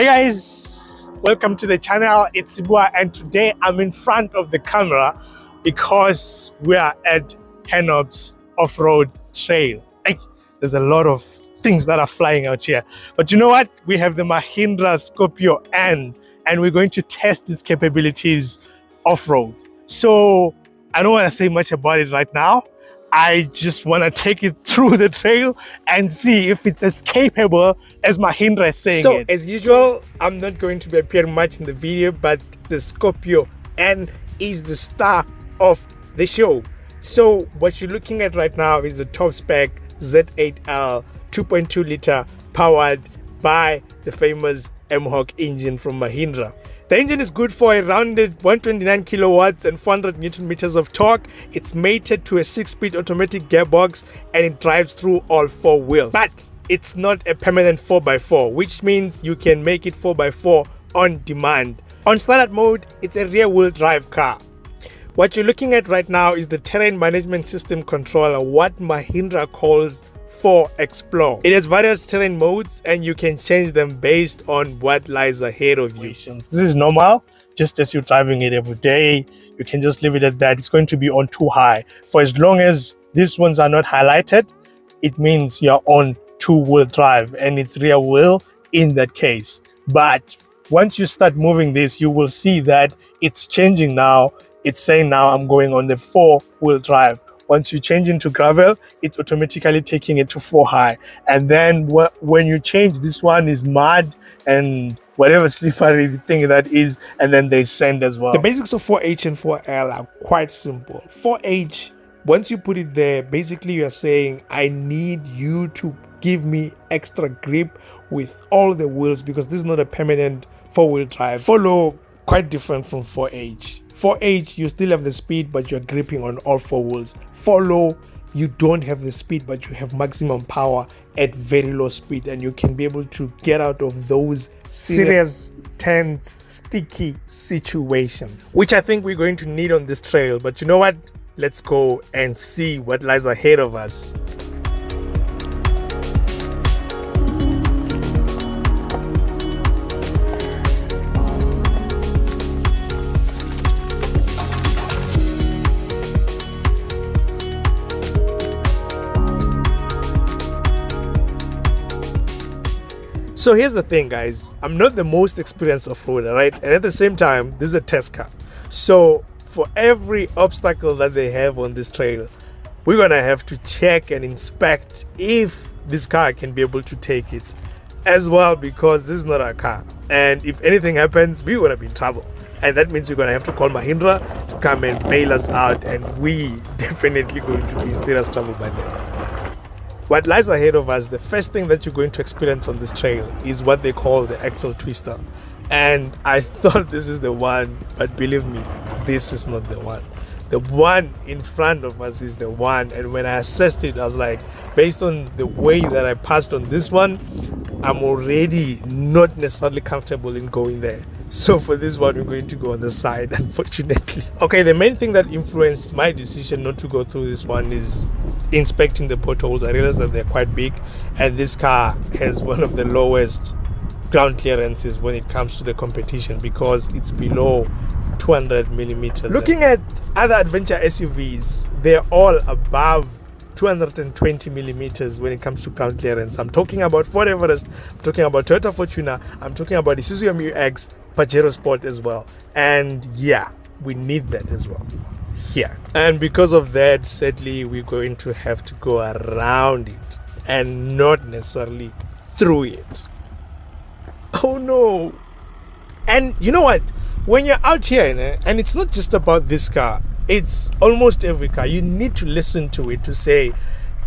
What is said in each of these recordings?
guys, welcome to the channel. It's Sibua, and today I'm in front of the camera because we are at Henop's off-road trail. There's a lot of things that are flying out here, but you know what? We have the Mahindra Scorpio N, and we're going to test its capabilities off-road. So I don't want to say much about it right now. I just want to take it through the trail and see if it's as capable as Mahindra is saying. So as usual, I'm not going to be appearing much in the video, but the Scorpio N is the star of the show. So what you're looking at right now is the top spec Z8L 2.2 liter powered by the famous Mhawk engine from Mahindra. The engine is good for a rounded 129 kilowatts and 400 newton meters of torque. It's mated to a 6-speed automatic gearbox and it drives through all 4 wheels. But it's not a permanent 4x4, which means you can make it 4x4 on demand. On standard mode, it's a rear-wheel drive car. What you're looking at right now is the terrain management system controller, what Mahindra calls for Explore. It has various terrain modes and you can change them based on what lies ahead of you. This is normal, just as you're driving it every day. You can just leave it at that. It's going to be on too high. For as long as these ones are not highlighted, it means you're on 2-wheel drive and it's rear wheel in that case. But once you start moving this, you will see that it's changing now. It's saying now I'm going on the 4-wheel drive. Once you change into gravel, it's automatically taking it to 4 high. And then when you change, this one is mud and whatever slippery thing that is, and then they sand as well. The basics of 4H and 4L are quite simple. 4H, once you put it there, basically you're saying, I need you to give me extra grip with all the wheels because this is not a permanent 4-wheel drive. Follow, quite different from 4H. 4H, you still have the speed, but you're gripping on all 4 wheels. Follow, you don't have the speed, but you have maximum power at very low speed, and you can be able to get out of those serious, tense, sticky situations, which I think we're going to need on this trail. But you know what? Let's go and see what lies ahead of us. So here's the thing, guys. I'm not the most experienced off-roader, right? And at the same time, this is a test car. So for every obstacle that they have on this trail, we're going to have to check and inspect if this car can be able to take it as well, because this is not our car. And if anything happens, we're going to be in trouble. And that means we're going to have to call Mahindra to come and bail us out. And we definitely going to be in serious trouble by then. What lies ahead of us, the first thing that you're going to experience on this trail is what they call the axle twister. And I thought this is the one, but believe me, this is not the one. The one in front of us is the one. And when I assessed it, I was like, based on the way that I passed on this one, I'm already not necessarily comfortable in going there. So for this one, we're going to go on the side, unfortunately. Okay, the main thing that influenced my decision not to go through this one is inspecting the potholes. I realized that they're quite big, and this car has one of the lowest ground clearances when it comes to the competition because it's below 200 millimeters. Looking at other adventure SUVs, they're all above 220 millimeters when it comes to ground clearance. I'm talking about Ford Everest, I'm talking about Toyota Fortuner, I'm talking about Isuzu MU-X, Pajero Sport as well. And yeah, we need that as well here. And because of that, sadly, we're going to have to go around it and not necessarily through it. Oh no. And you know what? When you're out here, and it's not just about this car, it's almost every car, you need to listen to it to say,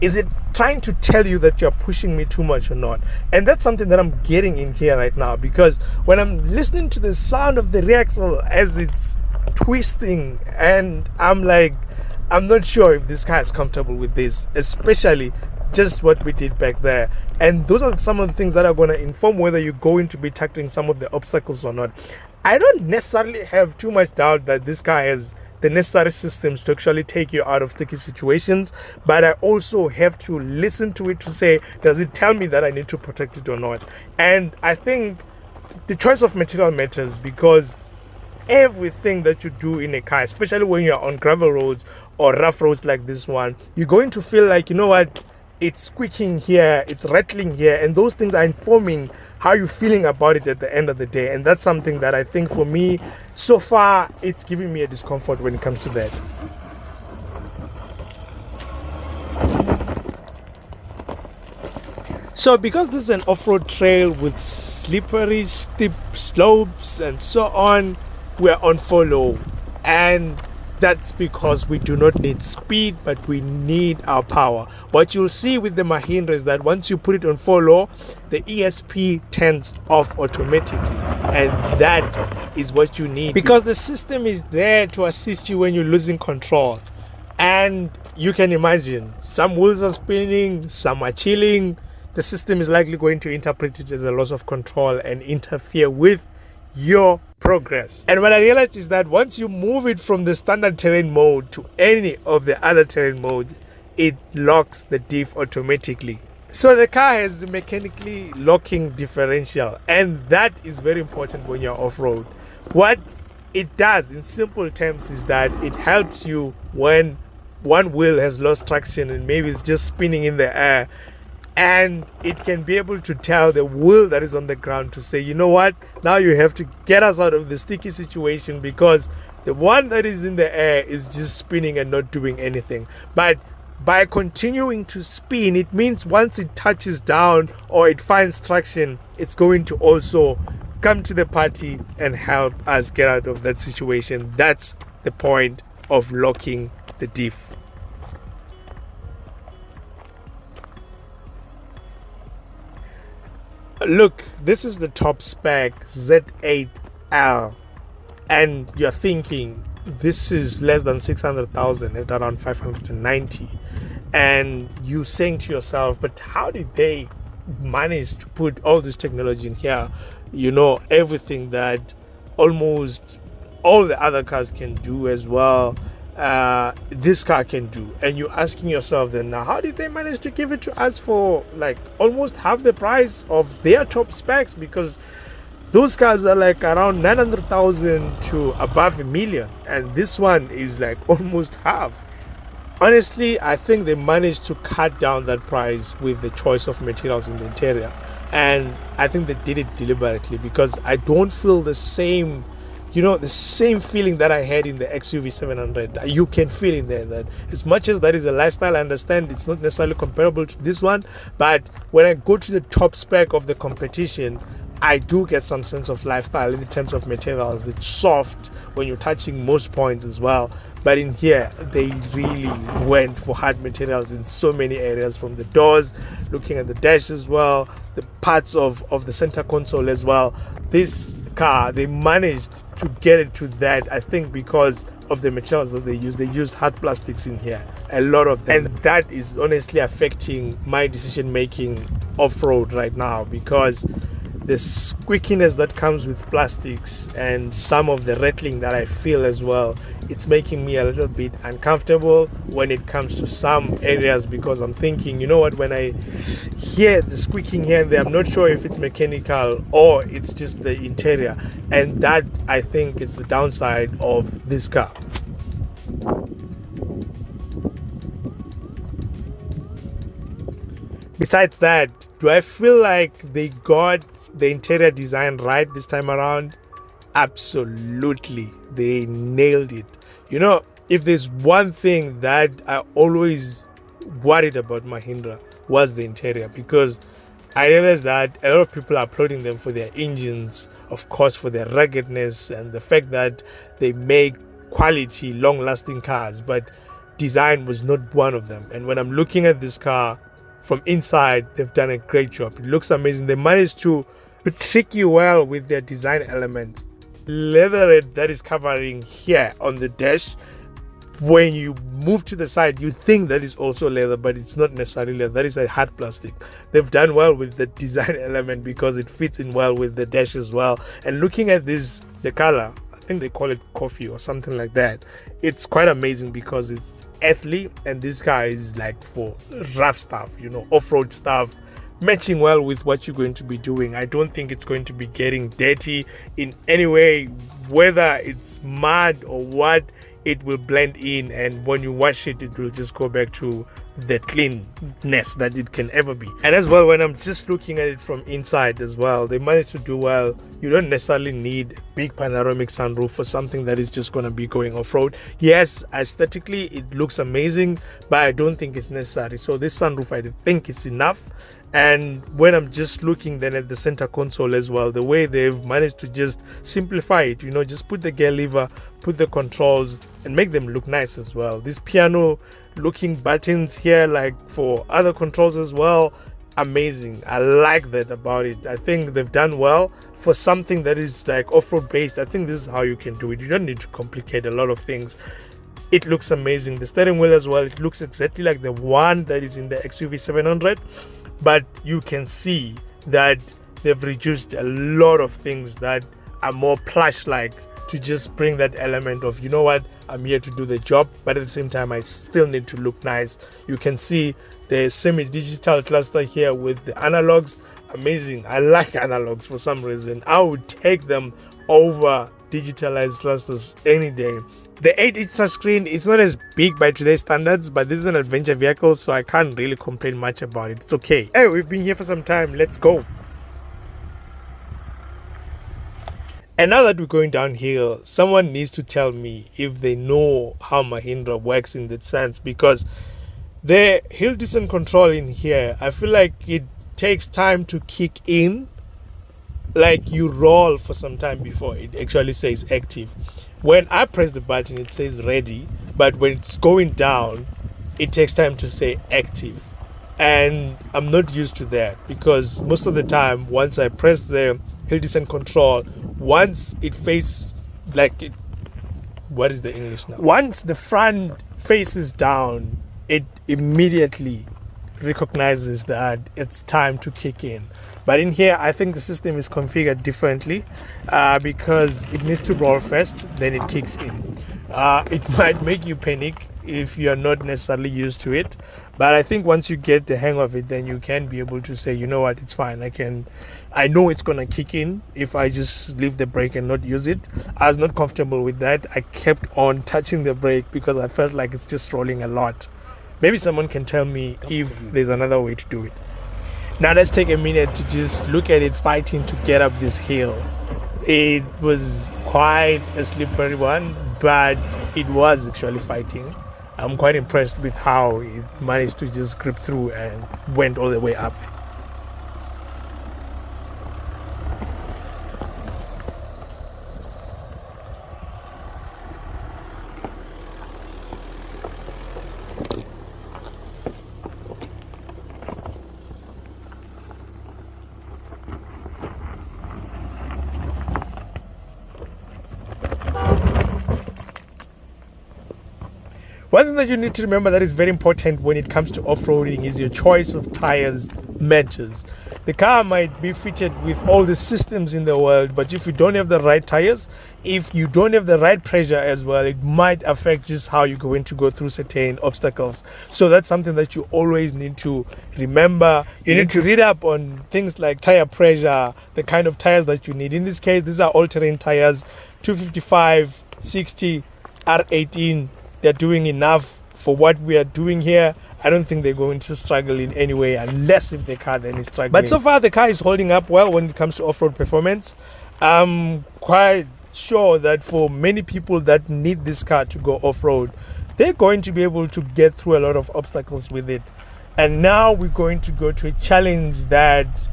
is it trying to tell you that you're pushing me too much or not? And that's something that I'm getting in here right now, because when I'm listening to the sound of the rear axle as it's twisting, and I'm like, I'm not sure if this car is comfortable with this, especially just what we did back there. And those are some of the things that are going to inform whether you're going to be tackling some of the obstacles or not. I don't necessarily have too much doubt that this car has the necessary systems to actually take you out of sticky situations, but I also have to listen to it to say, does it tell me that I need to protect it or not? And I think the choice of material matters, because everything that you do in a car, especially when you're on gravel roads or rough roads like this one, you're going to feel like, you know what, it's squeaking here, it's rattling here, and those things are informing how you're feeling about it at the end of the day. And that's something that I think for me, so far, it's giving me a discomfort when it comes to that. So because this is an off-road trail with slippery, steep slopes and so on, we're on follow, and that's because we do not need speed, but we need our power. What you'll see with the Mahindra is that once you put it on follow, the ESP turns off automatically, and that is what you need, because the system is there to assist you when you're losing control. And you can imagine, some wheels are spinning, some are chilling. The system is likely going to interpret it as a loss of control and interfere with your progress. And what I realized is that once you move it from the standard terrain mode to any of the other terrain modes, it locks the diff automatically. So the car has a mechanically locking differential, and that is very important when you're off-road. What it does in simple terms is that it helps you when one wheel has lost traction and maybe it's just spinning in the air, and it can be able to tell the wheel that is on the ground to say, you know what, now you have to get us out of the sticky situation, because the one that is in the air is just spinning and not doing anything. But by continuing to spin, it means once it touches down or it finds traction, it's going to also come to the party and help us get out of that situation. That's the point of locking the diff. Look, this is the top spec Z8L, and you're thinking this is less than 600,000 at around 590, and you saying to yourself, but how did they manage to put all this technology in here? You know, everything that almost all the other cars can do as well, this car can do. And you're asking yourself then, now how did they manage to give it to us for like almost half the price of their top specs? Because those cars are like around 900,000 to above $1 million, and this one is like almost half. Honestly, I think they managed to cut down that price with the choice of materials in the interior, and I think they did it deliberately, because I don't feel the same, you know, the same feeling that I had in the XUV 700. You can feel in there that as much as that is a lifestyle, I understand it's not necessarily comparable to this one, but when I go to the top spec of the competition, I do get some sense of lifestyle in terms of materials. It's soft when you're touching most points as well. But in here, they really went for hard materials in so many areas, from the doors, looking at the dash as well, the parts of the center console as well. This car, they managed to get it to that, I think, because of the materials that they used. They used hard plastics in here, a lot of them. And that is honestly affecting my decision making off-road right now, because the squeakiness that comes with plastics and some of the rattling that I feel as well, it's making me a little bit uncomfortable when it comes to some areas, because I'm thinking, you know what, when I hear the squeaking here and there, I'm not sure if it's mechanical or it's just the interior, and that, I think, is the downside of this car. Besides that, do I feel like they got the interior design right this time around? Absolutely, they nailed it. You know, if there's one thing that I always worried about Mahindra, was the interior, because I realized that a lot of people are applauding them for their engines, of course, for their ruggedness and the fact that they make quality, long-lasting cars, but design was not one of them. And when I'm looking at this car from inside, they've done a great job. It looks amazing. They managed to trick you well with their design elements. Leatherette that is covering here on the dash, when you move to the side, you think that is also leather, but it's not necessarily leather. That is a hard plastic. They've done well with the design element because it fits in well with the dash as well. And looking at this, the color, I think they call it coffee or something like that. It's quite amazing because it's earthly, and this car is like for rough stuff, you know, off-road stuff, matching well with what you're going to be doing. I don't think it's going to be getting dirty in any way, whether it's mud or what. It will blend in, and when you wash it, it will just go back to the cleanness that it can ever be. And as well, when I'm just looking at it from inside as well, they managed to do well. You don't necessarily need big panoramic sunroof for something that is just going to be going off-road. Yes, aesthetically it looks amazing, but I don't think it's necessary. So this sunroof, I think it's enough. And when I'm just looking then at the center console as well, the way they've managed to just simplify it, just put the gear lever, put the controls, and make them look nice as well. These piano looking buttons here, like for other controls as well, amazing. I like that about it. I think they've done well for something that is like off-road based. I think this is how you can do it. You don't need to complicate a lot of things. It looks amazing. The steering wheel as well, it looks exactly like the one that is in the XUV 700, but you can see that they've reduced a lot of things that are more plush like, to just bring that element of, I'm here to do the job, but at the same time I still need to look nice. You can see the semi-digital cluster here with the analogs. Amazing. I like analogs for some reason. I would take them over digitalized clusters any day. The 8-inch touchscreen is not as big by today's standards, but this is an adventure vehicle, so I can't really complain much about it. It's okay. Hey, we've been here for some time. Let's go. And now that we're going downhill, someone needs to tell me if they know how Mahindra works in that sense, because the hill descent control in here, I feel like it takes time to kick in. Like you roll for some time before it actually says active. When I press the button, it says ready, but when it's going down, it takes time to say active. And I'm not used to that, because most of the time, once I press the hill descent control, once it faces like it, what is the English now? Once the front faces down, it immediately recognizes that it's time to kick in. But in here, I think the system is configured differently because it needs to roll first, then it kicks in. It might make you panic if you're not necessarily used to it, but I think once you get the hang of it, then you can be able to say, you know what, it's fine. I know it's gonna kick in if I just leave the brake and not use it. I was not comfortable with that. I kept on touching the brake because I felt like it's just rolling a lot. Maybe someone can tell me if there's another way to do it. Now let's take a minute to just look at it fighting to get up this hill. It was quite a slippery one, but it was actually fighting. I'm quite impressed with how it managed to just grip through and went all the way up. One thing that you need to remember that is very important when it comes to off-roading is your choice of tires matters. The car might be fitted with all the systems in the world, but if you don't have the right tires, if you don't have the right pressure as well, it might affect just how you're going to go through certain obstacles. So that's something that you always need to remember. You need to read up on things like tire pressure, the kind of tires that you need. In this case, these are all-terrain tires, 255, 60, R18. They're doing enough for what we are doing here. I don't think they're going to struggle in any way, unless if the car then is struggling. But so far, the car is holding up well when it comes to off-road performance. I'm quite sure that for many people that need this car to go off-road, they're going to be able to get through a lot of obstacles with it. And now we're going to go to a challenge that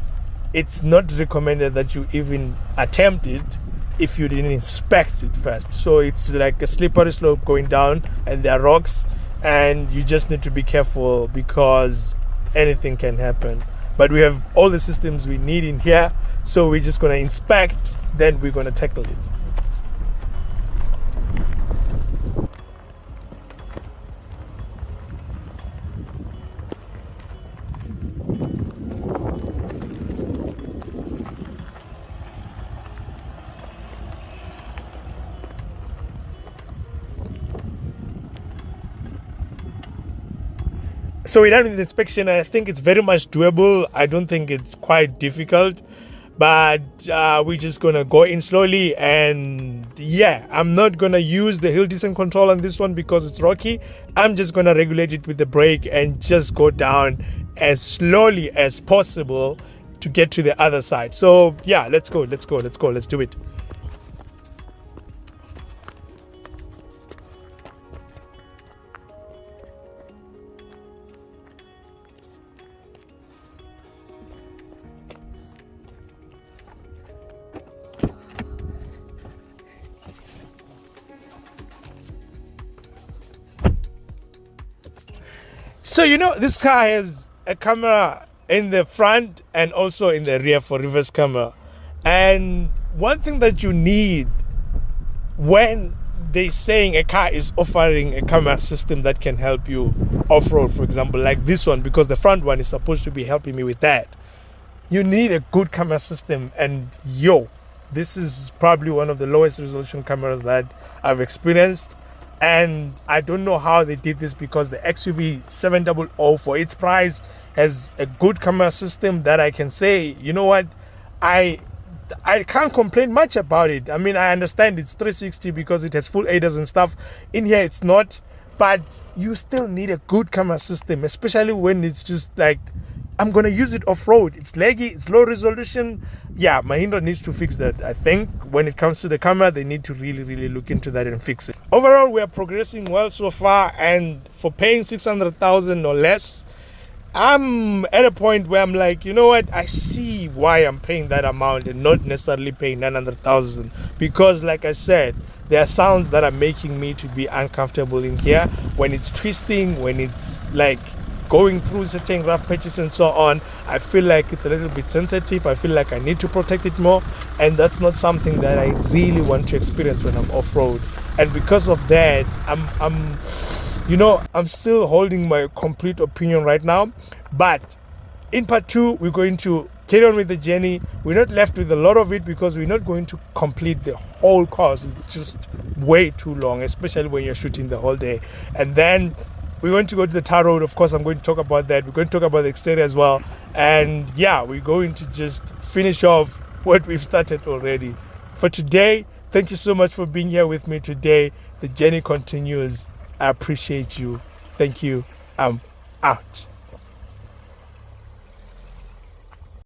it's not recommended that you even attempt it if you didn't inspect it first. So it's like a slippery slope going down, and there are rocks, and you just need to be careful because anything can happen. But we have all the systems we need in here, so we're just going to inspect, then we're going to tackle it. So we're done with the inspection, and I think it's very much doable. I don't think it's quite difficult, but we're just gonna go in slowly. And yeah, I'm not gonna use the hill descent control on this one because it's rocky. I'm just gonna regulate it with the brake and just go down as slowly as possible to get to the other side. So yeah, let's do it. So this car has a camera in the front and also in the rear for reverse camera. And one thing that you need when they're saying a car is offering a camera system that can help you off-road, for example, like this one, because the front one is supposed to be helping me with that, you need a good camera system. And this is probably one of the lowest resolution cameras that I've experienced. And I don't know how they did this, because the XUV 700 for its price has a good camera system that I can say, you know what, I can't complain much about it. I mean, I understand it's 360 because it has full ADAS and stuff. In here it's not, but you still need a good camera system, especially when it's just like, I'm gonna use it off-road. It's laggy, it's low resolution. Yeah, Mahindra needs to fix that. I think when it comes to the camera, they need to really look into that and fix it. Overall, we are progressing well so far, and for paying 600,000 or less, I'm at a point where I'm like, you know what, I see why I'm paying that amount and not necessarily paying 900,000, because like I said, there are sounds that are making me to be uncomfortable in here when it's twisting, when it's like going through certain rough patches and so on. I feel like it's a little bit sensitive. I feel like I need to protect it more, and that's not something that I really want to experience when I'm off-road. And because of that, I'm still holding my complete opinion right now. But in part 2, we're going to carry on with the journey. We're not left with a lot of it because we're not going to complete the whole course. It's just way too long, especially when you're shooting the whole day. And then we're going to go to the tar road. Of course, I'm going to talk about that. We're going to talk about the exterior as well. And yeah, we're going to just finish off what we've started already. For today, thank you so much for being here with me today. The journey continues. I appreciate you. Thank you. I'm out.